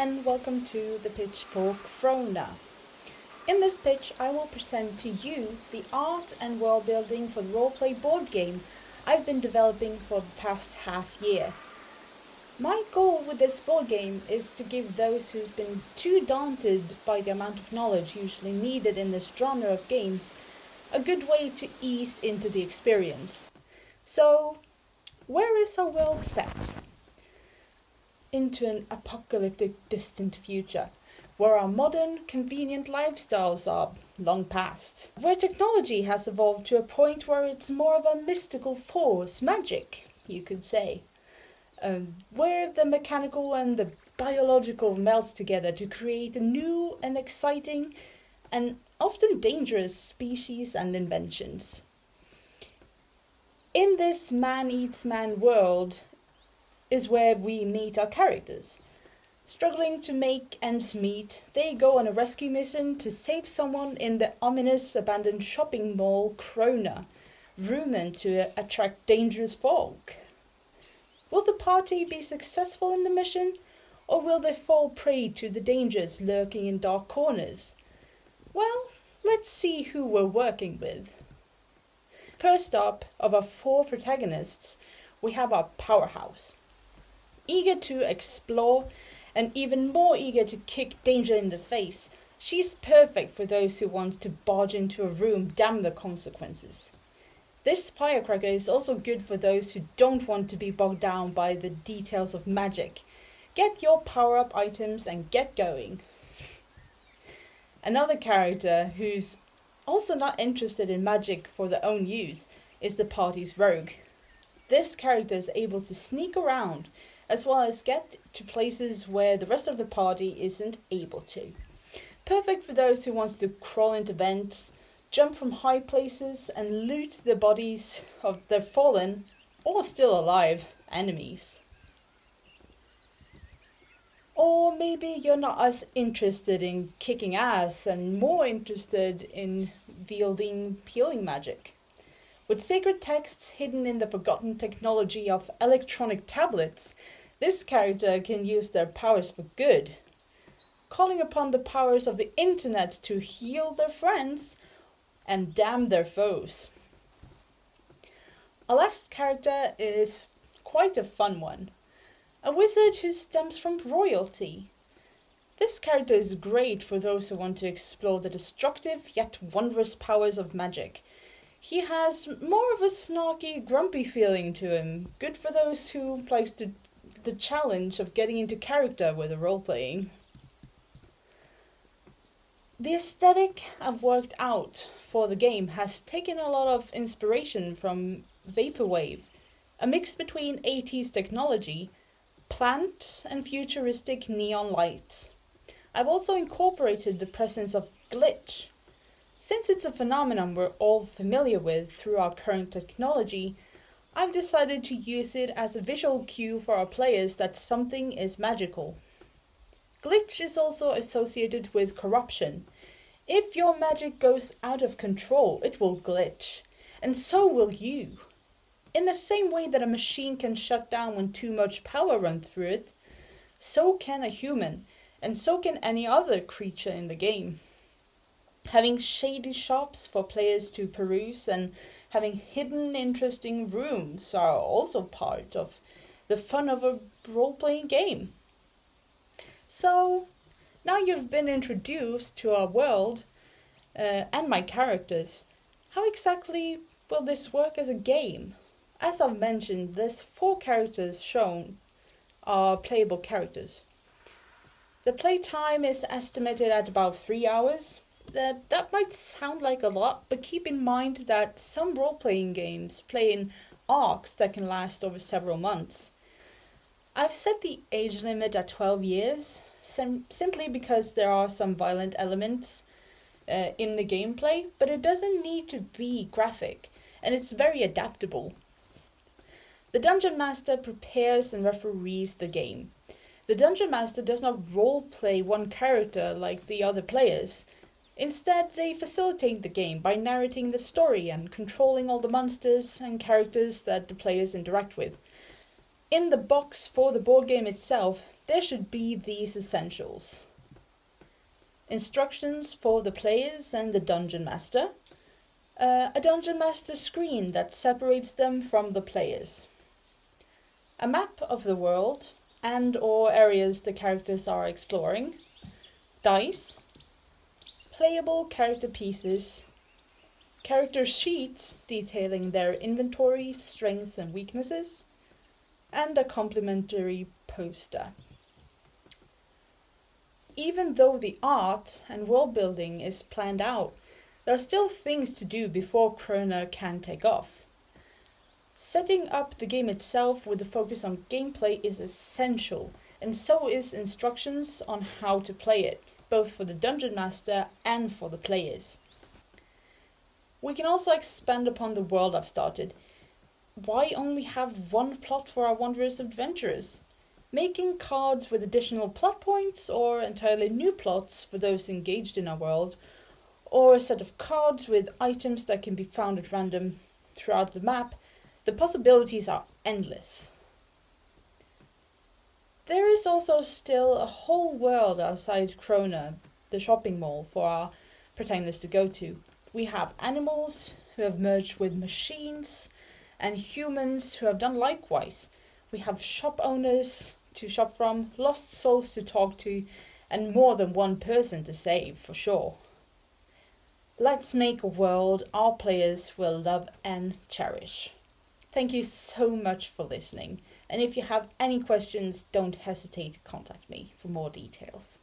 and welcome to the Pitchfork Throna. In this pitch, I will present to you the art and world building for the roleplay board game I've been developing for the past half year. My goal with this board game is to give those who's been too daunted by the amount of knowledge usually needed in this genre of games a good way to ease into the experience. So, where is our world set? Into an apocalyptic distant future, where our modern, convenient lifestyles are long past. Where technology has evolved to a point where it's more of a mystical force, magic, you could say. Where the mechanical and the biological melts together to create a new and exciting and often dangerous species and inventions. In this man-eats-man world is where we meet our characters. Struggling to make ends meet, they go on a rescue mission to save someone in the ominous abandoned shopping mall Krona, rumored to attract dangerous folk. Will the party be successful in the mission, or will they fall prey to the dangers lurking in dark corners? Well, let's see who we're working with. First up, of our four protagonists, we have our powerhouse. Eager to explore and even more eager to kick danger in the face, she's perfect for those who want to barge into a room, damn the consequences. This firecracker is also good for those who don't want to be bogged down by the details of magic. Get your power-up items and get going. Another character who's also not interested in magic for their own use is the party's rogue. This character is able to sneak around as well as get to places where the rest of the party isn't able to. Perfect for those who wants to crawl into vents, jump from high places and loot the bodies of their fallen or still alive enemies. Or maybe you're not as interested in kicking ass and more interested in wielding healing magic. With sacred texts hidden in the forgotten technology of electronic tablets, this character can use their powers for good, calling upon the powers of the internet to heal their friends and damn their foes. Our last character is quite a fun one. A wizard who stems from royalty. This character is great for those who want to explore the destructive yet wondrous powers of magic. He has more of a snarky, grumpy feeling to him, good for those who likes the challenge of getting into character with a role-playing. The aesthetic I've worked out for the game has taken a lot of inspiration from Vaporwave, a mix between 80s technology, plants and futuristic neon lights. I've also incorporated the presence of glitch. Since it's a phenomenon we're all familiar with through our current technology, I've decided to use it as a visual cue for our players that something is magical. Glitch is also associated with corruption. If your magic goes out of control, it will glitch, and so will you. In the same way that a machine can shut down when too much power runs through it, so can a human, and so can any other creature in the game. Having shady shops for players to peruse and having hidden interesting rooms are also part of the fun of a role-playing game. So, now you've been introduced to our world and my characters, how exactly will this work as a game? As I've mentioned, there's 4 characters shown are playable characters. The playtime is estimated at about 3 hours. That might sound like a lot, but keep in mind that some role-playing games play in arcs that can last over several months. I've set the age limit at 12 years, simply because there are some violent elements in the gameplay, but it doesn't need to be graphic, and it's very adaptable. The Dungeon Master prepares and referees the game. The Dungeon Master does not role-play one character like the other players. Instead, they facilitate the game by narrating the story and controlling all the monsters and characters that the players interact with. In the box for the board game itself, there should be these essentials: instructions for the players and the dungeon master, a dungeon master screen that separates them from the players, a map of the world and or areas the characters are exploring, dice, playable character pieces, character sheets detailing their inventory, strengths and weaknesses, and a complimentary poster. Even though the art and world building is planned out, there are still things to do before Krona can take off. Setting up the game itself with a focus on gameplay is essential, and so is instructions on how to play it, both for the dungeon master and for the players. We can also expand upon the world I've started. Why only have one plot for our wondrous adventurers? Making cards with additional plot points, or entirely new plots for those engaged in our world, or a set of cards with items that can be found at random throughout the map, the possibilities are endless. There is also still a whole world outside Krona, the shopping mall, for our protagonists to go to. We have animals who have merged with machines, and humans who have done likewise. We have shop owners to shop from, lost souls to talk to, and more than one person to save, for sure. Let's make a world our players will love and cherish. Thank you so much for listening, and if you have any questions, don't hesitate to contact me for more details.